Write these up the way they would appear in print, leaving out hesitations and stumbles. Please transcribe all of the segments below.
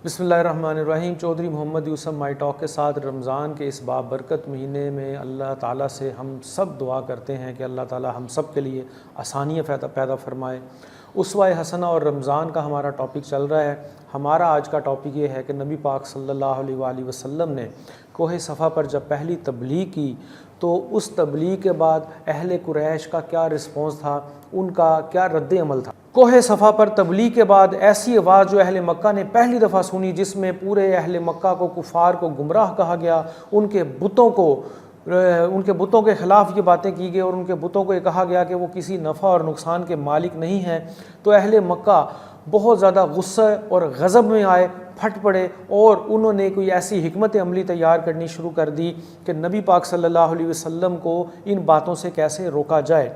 بسم اللہ الرحمن الرحیم۔ چودھری محمد یوسف مائی ٹاک کے ساتھ رمضان کے اس بابرکت مہینے میں اللہ تعالیٰ سے ہم سب دعا کرتے ہیں کہ اللہ تعالیٰ ہم سب کے لیے آسانیاں پیدا فرمائے۔ اسوہ حسنہ اور رمضان کا ہمارا ٹاپک چل رہا ہے۔ ہمارا آج کا ٹاپک یہ ہے کہ نبی پاک صلی اللہ علیہ وآلہ وسلم نے کوہ صفا پر جب پہلی تبلیغ کی تو اس تبلیغ کے بعد اہل قریش کا کیا رسپانس تھا، ان کا کیا رد عمل تھا۔ کوہ صفا پر تبلیغ کے بعد ایسی آواز جو اہل مکہ نے پہلی دفعہ سنی، جس میں پورے اہل مکہ کو، کفار کو گمراہ کہا گیا، ان کے بتوں کے خلاف یہ باتیں کی گئی اور ان کے بتوں کو یہ کہا گیا کہ وہ کسی نفع اور نقصان کے مالک نہیں ہیں، تو اہل مکہ بہت زیادہ غصہ اور غضب میں آئے، پھٹ پڑے اور انہوں نے کوئی ایسی حکمت عملی تیار کرنی شروع کر دی کہ نبی پاک صلی اللہ علیہ وسلم کو ان باتوں سے کیسے روکا جائے،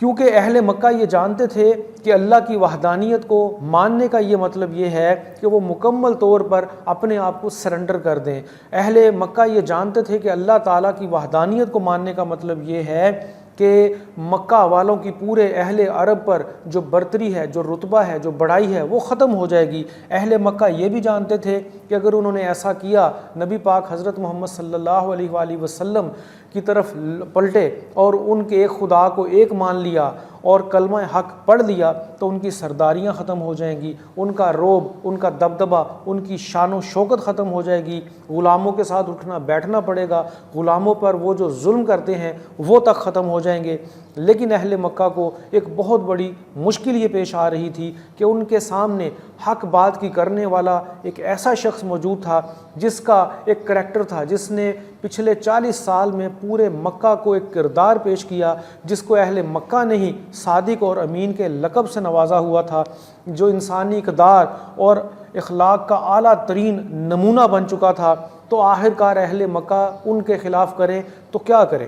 کیونکہ اہل مکہ یہ جانتے تھے کہ اللہ کی وحدانیت کو ماننے کا یہ مطلب یہ ہے کہ وہ مکمل طور پر اپنے آپ کو سرنڈر کر دیں۔ اہل مکہ یہ جانتے تھے کہ اللہ تعالیٰ کی وحدانیت کو ماننے کا مطلب یہ ہے کہ مکہ والوں کی پورے اہل عرب پر جو برتری ہے، جو رتبہ ہے، جو بڑائی ہے، وہ ختم ہو جائے گی۔ اہل مکہ یہ بھی جانتے تھے کہ اگر انہوں نے ایسا کیا، نبی پاک حضرت محمد صلی اللہ علیہ وآلہ وسلم کی طرف پلٹے اور ان کے ایک خدا کو ایک مان لیا اور کلمہ حق پڑھ لیا، تو ان کی سرداریاں ختم ہو جائیں گی، ان کا روب، ان کا دبدبہ، ان کی شان و شوکت ختم ہو جائے گی، غلاموں کے ساتھ اٹھنا بیٹھنا پڑے گا، غلاموں پر وہ جو ظلم کرتے ہیں وہ تک ختم ہو جائیں گے۔ لیکن اہل مکہ کو ایک بہت بڑی مشکل یہ پیش آ رہی تھی کہ ان کے سامنے حق بات کی کرنے والا ایک ایسا شخص موجود تھا جس کا ایک کریکٹر تھا، جس نے پچھلے 40 سال میں پورے مکہ کو ایک کردار پیش کیا، جس کو اہل مکہ نے ہی صادق اور امین کے لقب سے نوازا ہوا تھا، جو انسانی اقدار اور اخلاق کا اعلیٰ ترین نمونہ بن چکا تھا۔ تو آخرکار اہل مکہ ان کے خلاف کریں تو کیا کریں؟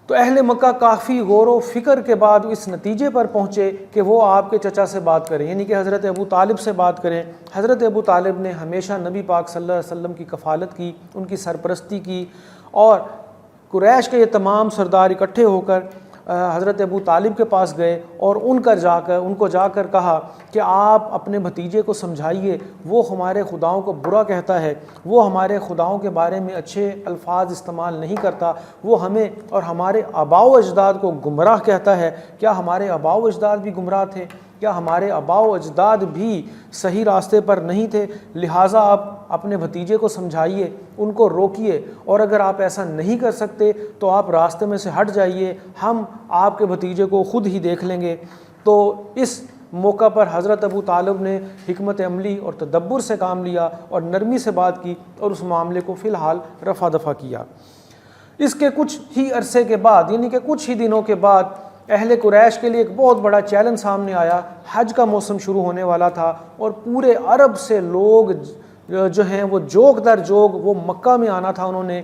تو اہل مکہ کافی غور و فکر کے بعد اس نتیجے پر پہنچے کہ وہ آپ کے چچا سے بات کریں، یعنی کہ حضرت ابو طالب سے بات کریں۔ حضرت ابو طالب نے ہمیشہ نبی پاک صلی اللہ علیہ وسلم کی کفالت کی، ان کی سرپرستی کی، اور قریش کے یہ تمام سردار اکٹھے ہو کر حضرت ابو طالب کے پاس گئے اور ان کو جا کر کہا کہ آپ اپنے بھتیجے کو سمجھائیے، وہ ہمارے خداؤں کو برا کہتا ہے، وہ ہمارے خداؤں کے بارے میں اچھے الفاظ استعمال نہیں کرتا، وہ ہمیں اور ہمارے آباء و اجداد کو گمراہ کہتا ہے۔ کیا ہمارے آباء و اجداد بھی گمراہ تھے؟ کیا ہمارے آباء و اجداد بھی صحیح راستے پر نہیں تھے؟ لہٰذا آپ اپنے بھتیجے کو سمجھائیے، ان کو روکیے، اور اگر آپ ایسا نہیں کر سکتے تو آپ راستے میں سے ہٹ جائیے، ہم آپ کے بھتیجے کو خود ہی دیکھ لیں گے۔ تو اس موقع پر حضرت ابو طالب نے حکمت عملی اور تدبر سے کام لیا اور نرمی سے بات کی اور اس معاملے کو فی الحال رفع دفع کیا۔ اس کے کچھ ہی عرصے کے بعد، یعنی کہ کچھ ہی دنوں کے بعد، اہل قریش کے لیے ایک بہت بڑا چیلنج سامنے آیا۔ حج کا موسم شروع ہونے والا تھا اور پورے عرب سے لوگ جو ہیں وہ جوگ در جوگ وہ مکہ میں آنا تھا انہوں نے۔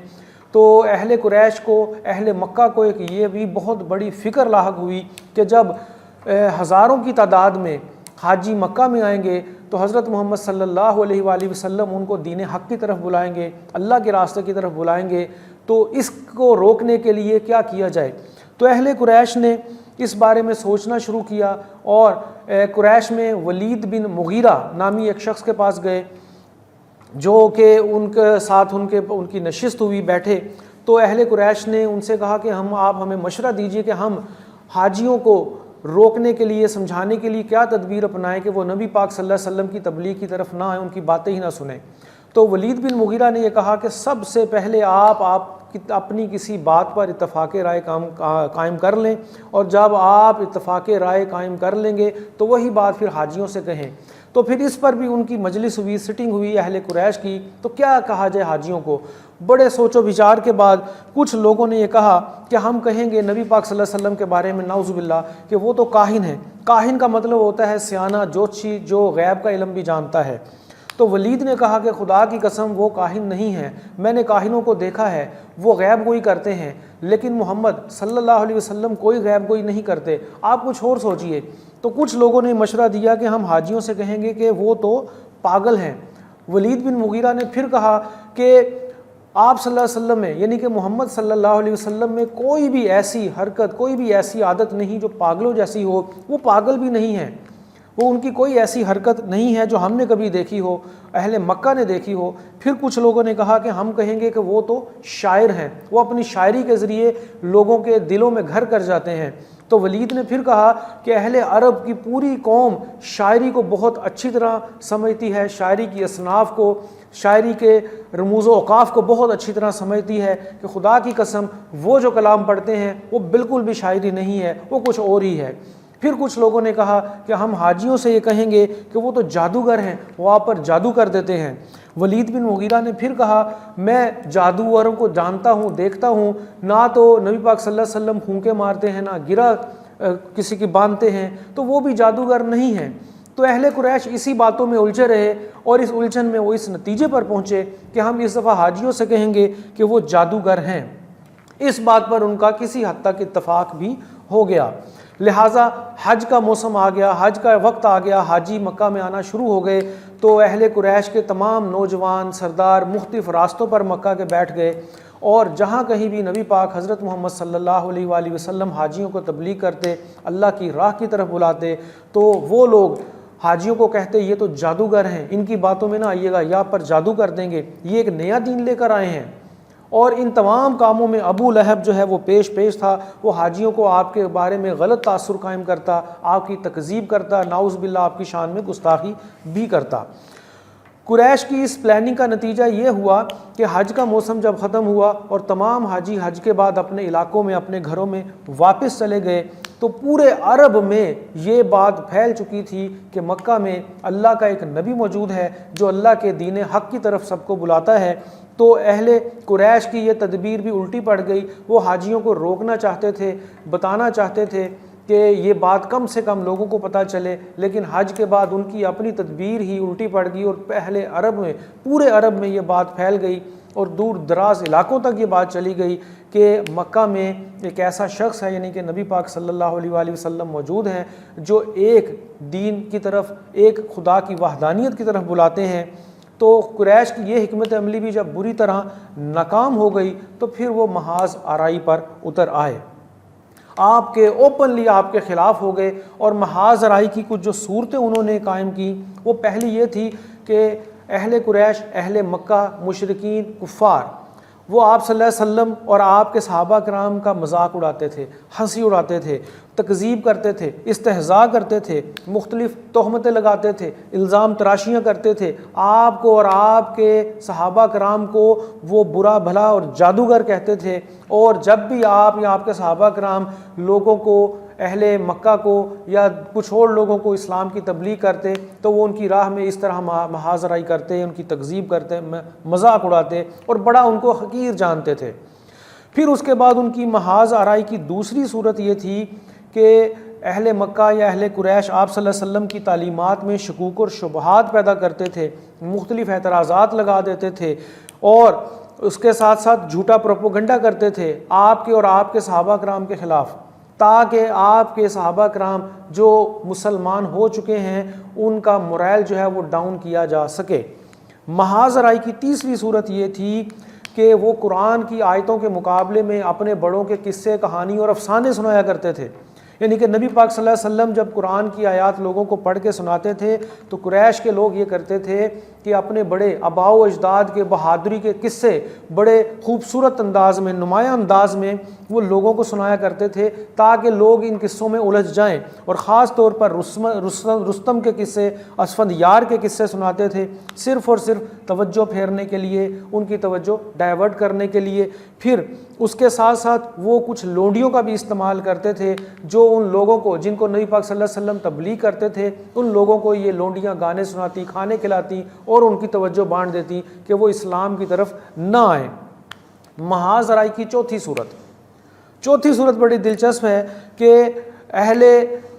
تو اہل قریش کو، اہل مکہ کو ایک یہ بھی بہت بڑی فکر لاحق ہوئی کہ جب ہزاروں کی تعداد میں حاجی مکہ میں آئیں گے تو حضرت محمد صلی اللہ علیہ وآلہ وسلم ان کو دین حق کی طرف بلائیں گے، اللہ کے راستے کی طرف بلائیں گے، تو اس کو روکنے کے لیے کیا کیا جائے؟ تو اہل قریش نے اس بارے میں سوچنا شروع کیا اور قریش میں ولید بن مغیرہ نامی ایک شخص کے پاس گئے، جو کہ ان کے ساتھ ان کی نشست ہوئی، بیٹھے۔ تو اہل قریش نے ان سے کہا کہ آپ ہمیں مشورہ دیجئے کہ ہم حاجیوں کو روکنے کے لیے، سمجھانے کے لیے کیا تدبیر اپنائیں کہ وہ نبی پاک صلی اللہ علیہ وسلم کی تبلیغ کی طرف نہ آئیں، ان کی باتیں ہی نہ سنیں۔ تو ولید بن مغیرہ نے یہ کہا کہ سب سے پہلے آپ اپنی کسی بات پر اتفاق رائے قائم کر لیں، اور جب آپ اتفاق رائے قائم کر لیں گے تو وہی بات پھر حاجیوں سے کہیں۔ تو پھر اس پر بھی ان کی مجلس ہوئی، سٹنگ ہوئی اہل قریش کی، تو کیا کہا جائے حاجیوں کو؟ بڑے سوچ و بچار کے بعد کچھ لوگوں نے یہ کہا کہ ہم کہیں گے نبی پاک صلی اللہ علیہ وسلم کے بارے میں نعوذ باللہ کہ وہ تو کاہن ہیں۔ کاہن کا مطلب ہوتا ہے سیانہ، جوتشی، جو غیب کا علم بھی جانتا ہے۔ تو ولید نے کہا کہ خدا کی قسم وہ کاہن نہیں ہیں، میں نے کاہنوں کو دیکھا ہے، وہ غیب گوئی کرتے ہیں، لیکن محمد صلی اللہ علیہ وسلم کوئی غیب گوئی نہیں کرتے، آپ کچھ اور سوچئے۔ تو کچھ لوگوں نے مشورہ دیا کہ ہم حاجیوں سے کہیں گے کہ وہ تو پاگل ہیں۔ ولید بن مغیرہ نے پھر کہا کہ آپ صلی اللہ علیہ وسلم میں، یعنی کہ محمد صلی اللہ علیہ وسلم میں کوئی بھی ایسی حرکت، کوئی بھی ایسی عادت نہیں جو پاگلوں جیسی ہو، وہ پاگل بھی نہیں ہیں۔ وہ ان کی کوئی ایسی حرکت نہیں ہے جو ہم نے کبھی دیکھی ہو، اہل مکہ نے دیکھی ہو۔ پھر کچھ لوگوں نے کہا کہ ہم کہیں گے کہ وہ تو شاعر ہیں، وہ اپنی شاعری کے ذریعے لوگوں کے دلوں میں گھر کر جاتے ہیں۔ تو ولید نے پھر کہا کہ اہل عرب کی پوری قوم شاعری کو بہت اچھی طرح سمجھتی ہے، شاعری کی اصناف کو، شاعری کے رموز و اوقاف کو بہت اچھی طرح سمجھتی ہے کہ خدا کی قسم وہ جو کلام پڑھتے ہیں وہ بالکل بھی شاعری نہیں ہے، وہ کچھ اور ہی ہے۔ پھر کچھ لوگوں نے کہا کہ ہم حاجیوں سے یہ کہیں گے کہ وہ تو جادوگر ہیں، وہ آپ پر جادو کر دیتے ہیں۔ ولید بن مغیرہ نے پھر کہا میں جادوگروں کو جانتا ہوں، دیکھتا ہوں، نہ تو نبی پاک صلی اللہ علیہ وسلم پھونکے مارتے ہیں، نہ گرا کسی کی باندھتے ہیں، تو وہ بھی جادوگر نہیں ہیں۔ تو اہل قریش اسی باتوں میں الجھے رہے اور اس الجھن میں وہ اس نتیجے پر پہنچے کہ ہم اس دفعہ حاجیوں سے کہیں گے کہ وہ جادوگر ہیں۔ اس بات پر ان کا کسی حد تک اتفاق بھی ہو گیا۔ لہٰذا حج کا موسم آ گیا، حج کا وقت آ گیا، حاجی مکہ میں آنا شروع ہو گئے۔ تو اہل قریش کے تمام نوجوان سردار مختلف راستوں پر مکہ کے بیٹھ گئے، اور جہاں کہیں بھی نبی پاک حضرت محمد صلی اللہ علیہ وآلہ وسلم حاجیوں کو تبلیغ کرتے، اللہ کی راہ کی طرف بلاتے، تو وہ لوگ حاجیوں کو کہتے یہ تو جادوگر ہیں، ان کی باتوں میں نہ آئیے گا، یا پر جادو کر دیں گے، یہ ایک نیا دین لے کر آئے ہیں۔ اور ان تمام کاموں میں ابو لہب جو ہے وہ پیش تھا، وہ حاجیوں کو آپ کے بارے میں غلط تاثر قائم کرتا، آپ کی تکذیب کرتا، نعوذ باللہ آپ کی شان میں گستاخی بھی کرتا۔ قریش کی اس پلاننگ کا نتیجہ یہ ہوا کہ حج کا موسم جب ختم ہوا اور تمام حاجی حج کے بعد اپنے علاقوں میں اپنے گھروں میں واپس چلے گئے، تو پورے عرب میں یہ بات پھیل چکی تھی کہ مکہ میں اللہ کا ایک نبی موجود ہے جو اللہ کے دین حق کی طرف سب کو بلاتا ہے۔ تو اہل قریش کی یہ تدبیر بھی الٹی پڑ گئی، وہ حاجیوں کو روکنا چاہتے تھے، بتانا چاہتے تھے کہ یہ بات کم سے کم لوگوں کو پتہ چلے، لیکن حج کے بعد ان کی اپنی تدبیر ہی الٹی پڑ گئی اور پہلے عرب میں، پورے عرب میں یہ بات پھیل گئی اور دور دراز علاقوں تک یہ بات چلی گئی کہ مکہ میں ایک ایسا شخص ہے، یعنی کہ نبی پاک صلی اللہ علیہ وآلہ وسلم موجود ہیں جو ایک دین کی طرف، ایک خدا کی وحدانیت کی طرف بلاتے ہیں۔ تو قریش کی یہ حکمت عملی بھی جب بری طرح ناکام ہو گئی تو پھر وہ محاذ آرائی پر اتر آئے، آپ کے اوپنلی آپ کے خلاف ہو گئے، اور محاذ آرائی کی کچھ جو صورتیں انہوں نے قائم کی، وہ پہلی یہ تھی کہ اہل قریش، اہل مکہ، مشرکین، کفار، وہ آپ صلی اللہ علیہ وسلم اور آپ کے صحابہ کرام کا مذاق اڑاتے تھے، ہنسی اڑاتے تھے، تکذیب کرتے تھے، استہزاء کرتے تھے، مختلف تہمتیں لگاتے تھے، الزام تراشیاں کرتے تھے، آپ کو اور آپ کے صحابہ کرام کو وہ برا بھلا اور جادوگر کہتے تھے۔ اور جب بھی آپ یا آپ کے صحابہ کرام لوگوں کو، اہل مکہ کو یا کچھ اور لوگوں کو اسلام کی تبلیغ کرتے تو وہ ان کی راہ میں اس طرح محاذ آرائی کرتے، ان کی تکذیب کرتے، مذاق اڑاتے اور بڑا ان کو حقیر جانتے تھے۔ پھر اس کے بعد ان کی محاذ آرائی کی دوسری صورت یہ تھی کہ اہل مکہ یا اہل قریش آپ صلی اللہ علیہ وسلم کی تعلیمات میں شکوک اور شبہات پیدا کرتے تھے، مختلف اعتراضات لگا دیتے تھے، اور اس کے ساتھ ساتھ جھوٹا پروپیگنڈا کرتے تھے آپ کے اور آپ کے صحابہ کرام کے خلاف، تاکہ آپ کے صحابہ کرام جو مسلمان ہو چکے ہیں ان کا موریل جو ہے وہ ڈاؤن کیا جا سکے۔ محاذ آرائی کی تیسری صورت یہ تھی کہ وہ قرآن کی آیتوں کے مقابلے میں اپنے بڑوں کے قصے، کہانی اور افسانے سنایا کرتے تھے۔ یعنی کہ نبی پاک صلی اللہ علیہ وسلم جب قرآن کی آیات لوگوں کو پڑھ کے سناتے تھے تو قریش کے لوگ یہ کرتے تھے کہ اپنے بڑے آباء و اجداد کے بہادری کے قصے بڑے خوبصورت انداز میں، نمایاں انداز میں وہ لوگوں کو سنایا کرتے تھے تاکہ لوگ ان قصوں میں الجھ جائیں، اور خاص طور پر رستم کے قصے، اسفندیار کے قصے سناتے تھے، صرف اور صرف توجہ پھیرنے کے لیے، ان کی توجہ ڈائیورٹ کرنے کے لیے۔ پھر اس کے ساتھ ساتھ وہ کچھ لونڈیوں کا بھی استعمال کرتے تھے جو ان لوگوں کو، جن کو نبی پاک صلی اللہ علیہ وسلم تبلیغ کرتے تھے، ان لوگوں کو یہ لونڈیاں گانے سناتی، کھانے کھلاتی اور ان کی توجہ بانٹ دیتی کہ وہ اسلام کی طرف نہ آئیں۔ محاذ آرائی کی چوتھی صورت بڑی دلچسپ ہے کہ اہل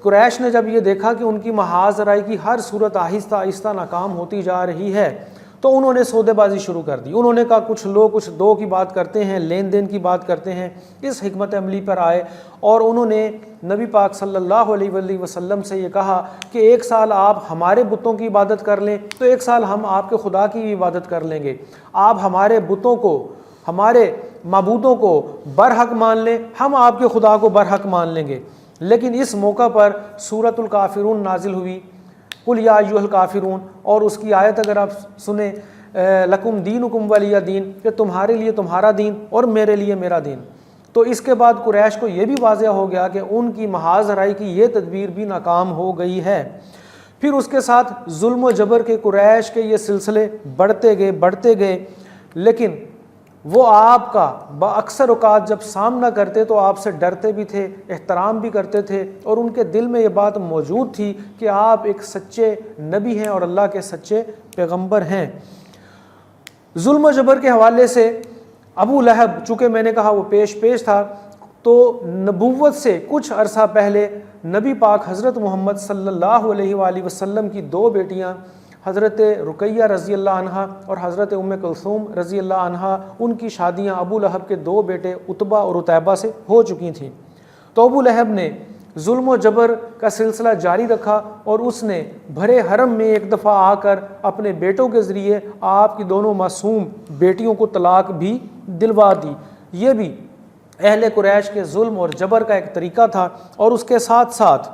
قریش نے جب یہ دیکھا کہ ان کی محاذ آرائی کی ہر صورت آہستہ آہستہ ناکام ہوتی جا رہی ہے تو انہوں نے سودے بازی شروع کر دی۔ انہوں نے کہا کچھ لوگ کچھ دو کی بات کرتے ہیں، لین دین کی بات کرتے ہیں، اس حکمت عملی پر آئے اور انہوں نے نبی پاک صلی اللہ علیہ وآلہ وسلم سے یہ کہا کہ ایک سال آپ ہمارے بتوں کی عبادت کر لیں تو ایک سال ہم آپ کے خدا کی بھی عبادت کر لیں گے، آپ ہمارے بتوں کو، ہمارے معبودوں کو برحق مان لیں، ہم آپ کے خدا کو برحق مان لیں گے۔ لیکن اس موقع پر سورۃ الکافرون نازل ہوئی قل یا ایھا الکافرون، اور اس کی آیت اگر آپ سنیں لکم دینکم ولی دین، کہ تمہارے لیے تمہارا دین اور میرے لیے میرا دین۔ تو اس کے بعد قریش کو یہ بھی واضح ہو گیا کہ ان کی محاذ ہرائی کی یہ تدبیر بھی ناکام ہو گئی ہے۔ پھر اس کے ساتھ ظلم و جبر کے قریش کے یہ سلسلے بڑھتے گئے، لیکن وہ آپ کا اکثر اوقات جب سامنا کرتے تو آپ سے ڈرتے بھی تھے، احترام بھی کرتے تھے، اور ان کے دل میں یہ بات موجود تھی کہ آپ ایک سچے نبی ہیں اور اللہ کے سچے پیغمبر ہیں۔ ظلم و جبر کے حوالے سے ابو لہب، چونکہ میں نے کہا وہ پیش تھا، تو نبوت سے کچھ عرصہ پہلے نبی پاک حضرت محمد صلی اللہ علیہ وآلہ وسلم کی دو بیٹیاں حضرت رقیہ رضی اللہ عنہا اور حضرت ام کلثوم رضی اللہ عنہا، ان کی شادیاں ابو لہب کے دو بیٹے عتبہ اور عتیبہ سے ہو چکی تھیں۔ تو ابو لہب نے ظلم و جبر کا سلسلہ جاری رکھا اور اس نے بھرے حرم میں ایک دفعہ آ کر اپنے بیٹوں کے ذریعے آپ کی دونوں معصوم بیٹیوں کو طلاق بھی دلوا دی۔ یہ بھی اہل قریش کے ظلم اور جبر کا ایک طریقہ تھا۔ اور اس کے ساتھ ساتھ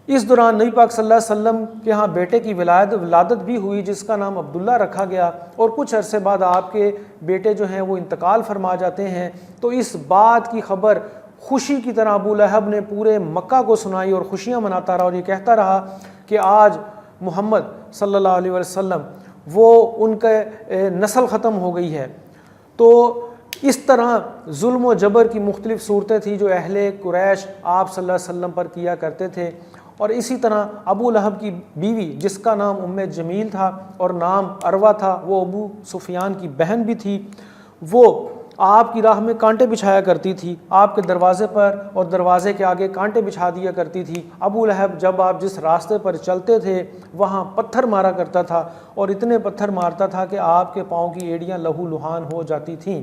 اس دوران نبی پاک صلی اللہ علیہ وسلم کے ہاں بیٹے کی ولادت بھی ہوئی جس کا نام عبداللہ رکھا گیا، اور کچھ عرصے بعد آپ کے بیٹے جو ہیں وہ انتقال فرما جاتے ہیں۔ تو اس بات کی خبر خوشی کی طرح ابو لہب نے پورے مکہ کو سنائی اور خوشیاں مناتا رہا، اور یہ کہتا رہا کہ آج محمد صلی اللہ علیہ وسلم وہ ان کا نسل ختم ہو گئی ہے۔ تو اس طرح ظلم و جبر کی مختلف صورتیں تھیں جو اہل قریش آپ صلی اللہ علیہ وسلم پر کیا کرتے تھے۔ اور اسی طرح ابو لہب کی بیوی جس کا نام ام جمیل تھا اور نام عروہ تھا، وہ ابو سفیان کی بہن بھی تھی، وہ آپ کی راہ میں کانٹے بچھایا کرتی تھی، آپ کے دروازے پر اور دروازے کے آگے کانٹے بچھا دیا کرتی تھی۔ ابو لہب جب آپ جس راستے پر چلتے تھے وہاں پتھر مارا کرتا تھا، اور اتنے پتھر مارتا تھا کہ آپ کے پاؤں کی ایڑیاں لہو لہان ہو جاتی تھیں۔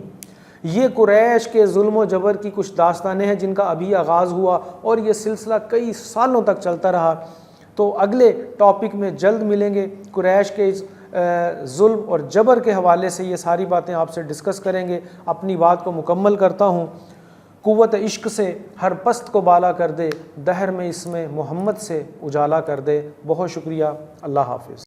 یہ قریش کے ظلم و جبر کی کچھ داستانیں ہیں جن کا ابھی آغاز ہوا، اور یہ سلسلہ کئی سالوں تک چلتا رہا۔ تو اگلے ٹاپک میں جلد ملیں گے، قریش کے ظلم اور جبر کے حوالے سے یہ ساری باتیں آپ سے ڈسکس کریں گے۔ اپنی بات کو مکمل کرتا ہوں۔ قوت عشق سے ہر پست کو بالا کر دے، دہر میں اس میں محمد سے اجالا کر دے۔ بہت شکریہ، اللہ حافظ۔